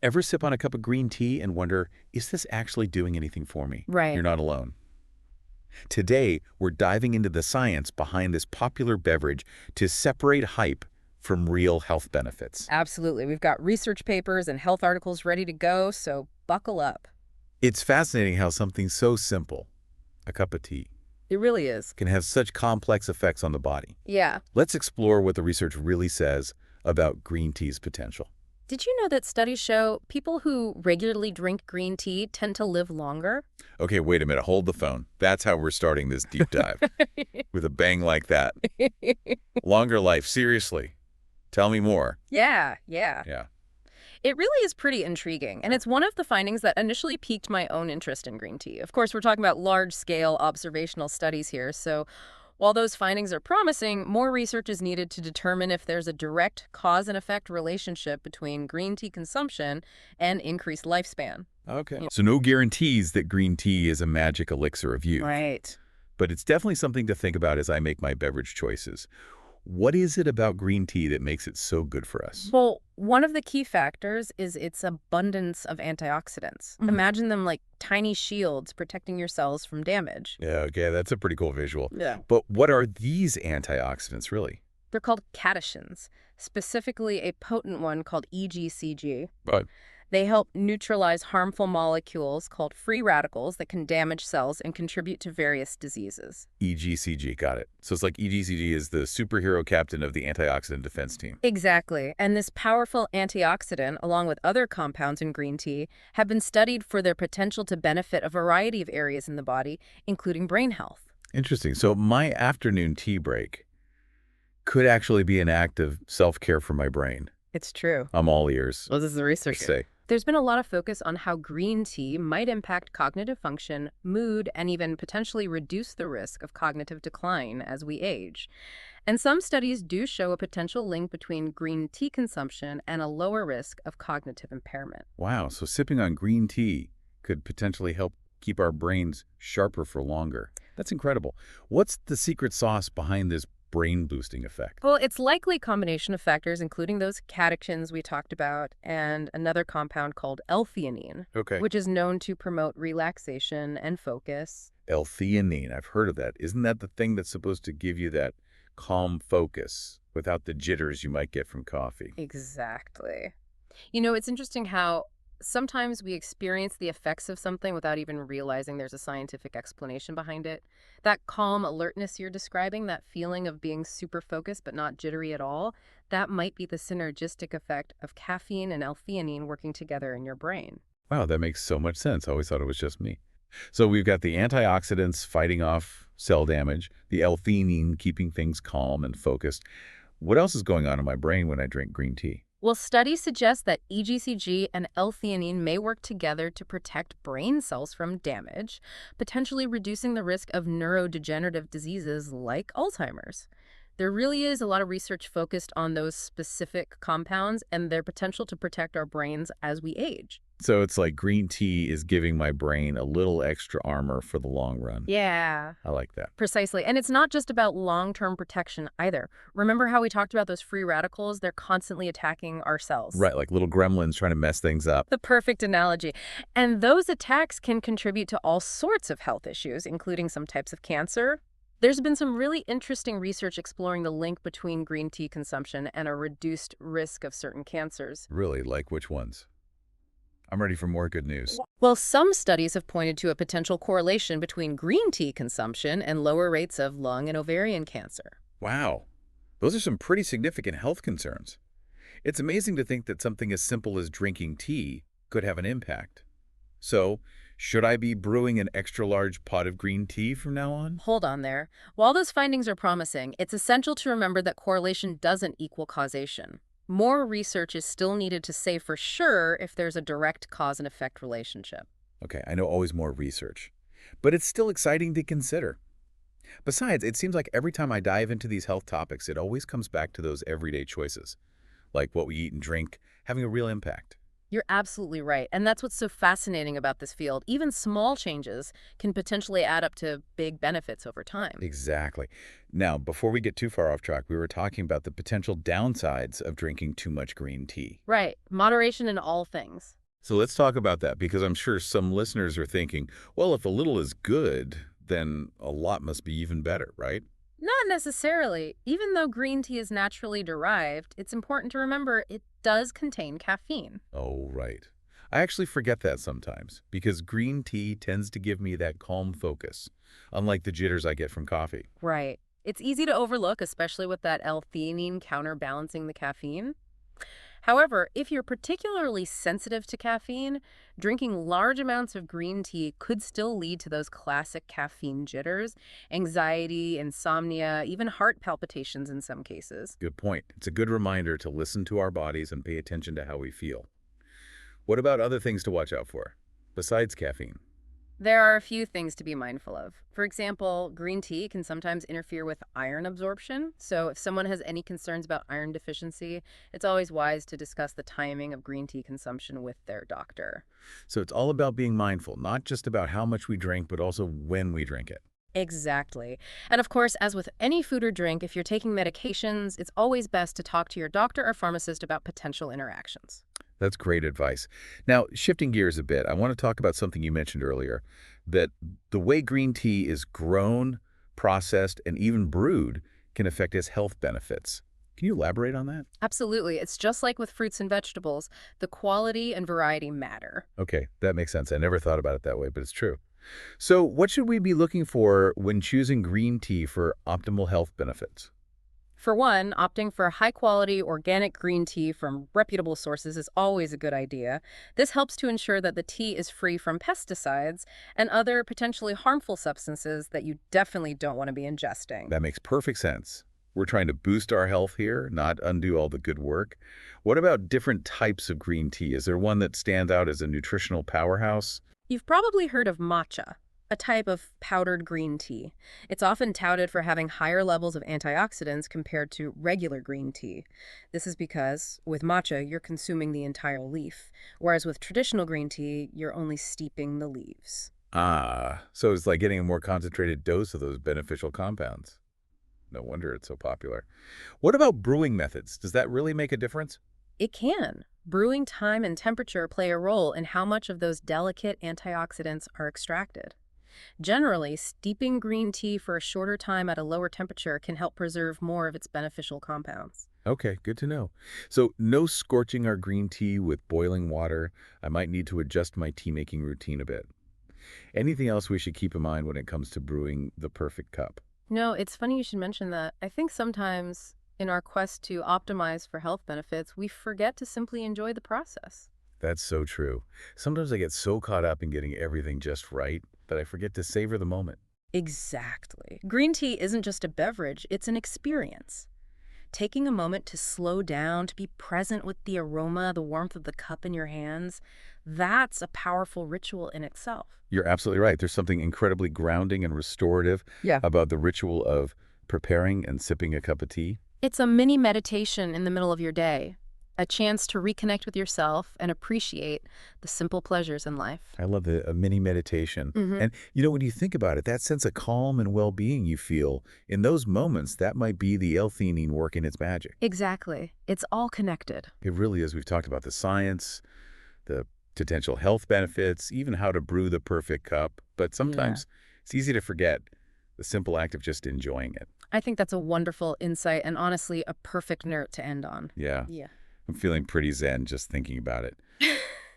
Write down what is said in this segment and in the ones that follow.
Ever sip on a cup of green tea and wonder, is this actually doing anything for me? Right. You're not alone. Today, we're diving into the science behind this popular beverage to separate hype from real health benefits. Absolutely. We've got research papers and health articles ready to go, so buckle up. It's fascinating how something so simple, a cup of tea, It really is. can have such complex effects on the body. Yeah. Let's explore what the research really says about green tea's potential. Did you know that studies show people who regularly drink green tea tend to live longer? Okay, wait a minute. Hold the phone. That's how we're starting this deep dive. With a bang like that. Longer life, seriously. Tell me more. Yeah. Yeah. It really is pretty intriguing, and it's one of the findings that initially piqued my own interest in green tea. Of course, we're talking about large-scale observational studies here, so while those findings are promising, more research is needed to determine if there's a direct cause and effect relationship between green tea consumption and increased lifespan. Okay. So no guarantees that green tea is a magic elixir of youth. Right. But it's definitely something to think about as I make my beverage choices. What is it about green tea that makes it so good for us? Well, one of the key factors is its abundance of antioxidants. Imagine them like tiny shields protecting your cells from damage. Yeah, okay, that's a pretty cool visual. Yeah. But what are these antioxidants really? They're called catechins, specifically a potent one called EGCG. But They help neutralize harmful molecules called free radicals that can damage cells and contribute to various diseases. EGCG, got it. So it's like EGCG is the superhero captain of the antioxidant defense team. Exactly. And this powerful antioxidant, along with other compounds in green tea, have been studied for their potential to benefit a variety of areas in the body, including brain health. Interesting. So my afternoon tea break could actually be an act of self-care for my brain. It's true. I'm all ears, Well, this is the per research. se. There's been a lot of focus on how green tea might impact cognitive function, mood, and even potentially reduce the risk of cognitive decline as we age. And some studies do show a potential link between green tea consumption and a lower risk of cognitive impairment. Wow, so sipping on green tea could potentially help keep our brains sharper for longer. That's incredible. What's the secret sauce behind this brain-boosting effect? Well, it's likely a combination of factors, including those catechins we talked about and another compound called L-theanine, Okay. which is known to promote relaxation and focus. L-theanine, I've heard of that. Isn't that the thing that's supposed to give you that calm focus without the jitters you might get from coffee? Exactly. You know, it's interesting how sometimes we experience the effects of something without even realizing there's a scientific explanation behind it. That calm alertness you're describing, that feeling of being super focused but not jittery at all, that might be the synergistic effect of caffeine and L-theanine working together in your brain. Wow, that makes so much sense. I always thought it was just me. So we've got the antioxidants fighting off cell damage, the L-theanine keeping things calm and focused. What else is going on in my brain when I drink green tea? Well, studies suggest that EGCG and L-theanine may work together to protect brain cells from damage, potentially reducing the risk of neurodegenerative diseases like Alzheimer's. There really is a lot of research focused on those specific compounds and their potential to protect our brains as we age. So it's like green tea is giving my brain a little extra armor for the long run. Yeah. I like that. Precisely. And it's not just about long-term protection either. Remember how we talked about those free radicals? They're constantly attacking our cells. Right, like little gremlins trying to mess things up. The perfect analogy. And those attacks can contribute to all sorts of health issues, including some types of cancer. There's been some really interesting research exploring the link between green tea consumption and a reduced risk of certain cancers. Really, like which ones? I'm ready for more good news. Well, some studies have pointed to a potential correlation between green tea consumption and lower rates of lung and ovarian cancer. Wow, those are some pretty significant health concerns. It's amazing to think that something as simple as drinking tea could have an impact. So, should I be brewing an extra large pot of green tea from now on? Hold on there. While those findings are promising, it's essential to remember that correlation doesn't equal causation. More research is still needed to say for sure if there's a direct cause and effect relationship. Okay, I know always more research, but it's still exciting to consider. Besides, it seems like every time I dive into these health topics, it always comes back to those everyday choices, like what we eat and drink, having a real impact. You're absolutely right. And that's what's so fascinating about this field. Even small changes can potentially add up to big benefits over time. Exactly. Now, before we get too far off track, we were talking about the potential downsides of drinking too much green tea. Right. Moderation in all things. So let's talk about that because I'm sure some listeners are thinking, well, if a little is good, then a lot must be even better, right? Not necessarily. Even though green tea is naturally derived, it's important to remember it does contain caffeine. Oh, right. I actually forget that sometimes because green tea tends to give me that calm focus, unlike the jitters I get from coffee. Right. It's easy to overlook, especially with that L-theanine counterbalancing the caffeine. However, if you're particularly sensitive to caffeine, drinking large amounts of green tea could still lead to those classic caffeine jitters, anxiety, insomnia, even heart palpitations in some cases. Good point. It's a good reminder to listen to our bodies and pay attention to how we feel. What about other things to watch out for, besides caffeine? There are a few things to be mindful of. For example, green tea can sometimes interfere with iron absorption. So if someone has any concerns about iron deficiency, it's always wise to discuss the timing of green tea consumption with their doctor. So it's all about being mindful, not just about how much we drink, but also when we drink it. Exactly. And of course, as with any food or drink, if you're taking medications, it's always best to talk to your doctor or pharmacist about potential interactions. That's great advice. Now, shifting gears a bit, I want to talk about something you mentioned earlier, that the way green tea is grown, processed, and even brewed can affect its health benefits. Can you elaborate on that? Absolutely. It's just like with fruits and vegetables, the quality and variety matter. Okay, that makes sense. I never thought about it that way, but it's true. So what should we be looking for when choosing green tea for optimal health benefits? For one, opting for high-quality organic green tea from reputable sources is always a good idea. This helps to ensure that the tea is free from pesticides and other potentially harmful substances that you definitely don't want to be ingesting. That makes perfect sense. We're trying to boost our health here, not undo all the good work. What about different types of green tea? Is there one that stands out as a nutritional powerhouse? You've probably heard of matcha, a type of powdered green tea. It's often touted for having higher levels of antioxidants compared to regular green tea. This is because, with matcha, you're consuming the entire leaf, whereas with traditional green tea, you're only steeping the leaves. Ah, so it's like getting a more concentrated dose of those beneficial compounds. No wonder it's so popular. What about brewing methods? Does that really make a difference? It can. Brewing time and temperature play a role in how much of those delicate antioxidants are extracted. Generally, steeping green tea for a shorter time at a lower temperature can help preserve more of its beneficial compounds. Okay, good to know. So no scorching our green tea with boiling water. I might need to adjust my tea making routine a bit. Anything else we should keep in mind when it comes to brewing the perfect cup? No, it's funny you should mention that. I think sometimes in our quest to optimize for health benefits, we forget to simply enjoy the process. That's so true. Sometimes I get so caught up in getting everything just right that I forget to savor the moment. Exactly. Green tea isn't just a beverage, it's an experience. Taking a moment to slow down, to be present with the aroma, the warmth of the cup in your hands, that's a powerful ritual in itself. You're absolutely right. There's something incredibly grounding and restorative Yeah. about the ritual of preparing and sipping a cup of tea. It's a mini meditation in the middle of your day, a chance to reconnect with yourself and appreciate the simple pleasures in life. I love the a mini meditation. Hmm. And when you think about it, that sense of calm and well-being you feel in those moments, that might be the L-theanine working its magic. Exactly. It's all connected. It really is. We've talked about the science, the potential health benefits, even how to brew the perfect cup. But sometimes it's easy to forget the simple act of just enjoying it. I think that's a wonderful insight and honestly a perfect note to end on. Yeah, Yeah. I'm feeling pretty zen just thinking about it.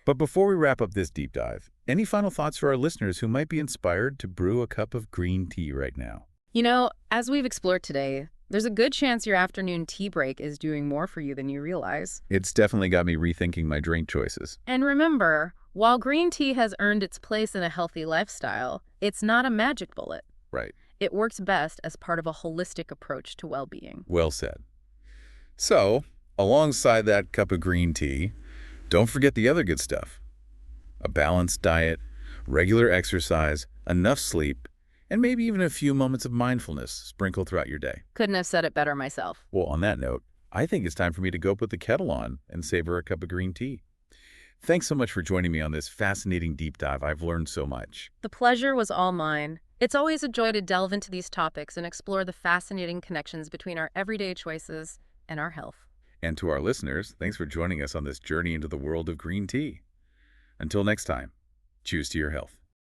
But before we wrap up this deep dive, any final thoughts for our listeners who might be inspired to brew a cup of green tea right now? You know, as we've explored today, there's a good chance your afternoon tea break is doing more for you than you realize. It's definitely got me rethinking my drink choices. And remember, while green tea has earned its place in a healthy lifestyle, it's not a magic bullet. Right. It works best as part of a holistic approach to well-being. Well said. So, alongside that cup of green tea, don't forget the other good stuff. A balanced diet, regular exercise, enough sleep, and maybe even a few moments of mindfulness sprinkled throughout your day. Couldn't have said it better myself. Well, on that note, I think it's time for me to go put the kettle on and savor a cup of green tea. Thanks so much for joining me on this fascinating deep dive. I've learned so much. The pleasure was all mine. It's always a joy to delve into these topics and explore the fascinating connections between our everyday choices and our health. And to our listeners, thanks for joining us on this journey into the world of green tea. Until next time, cheers to your health.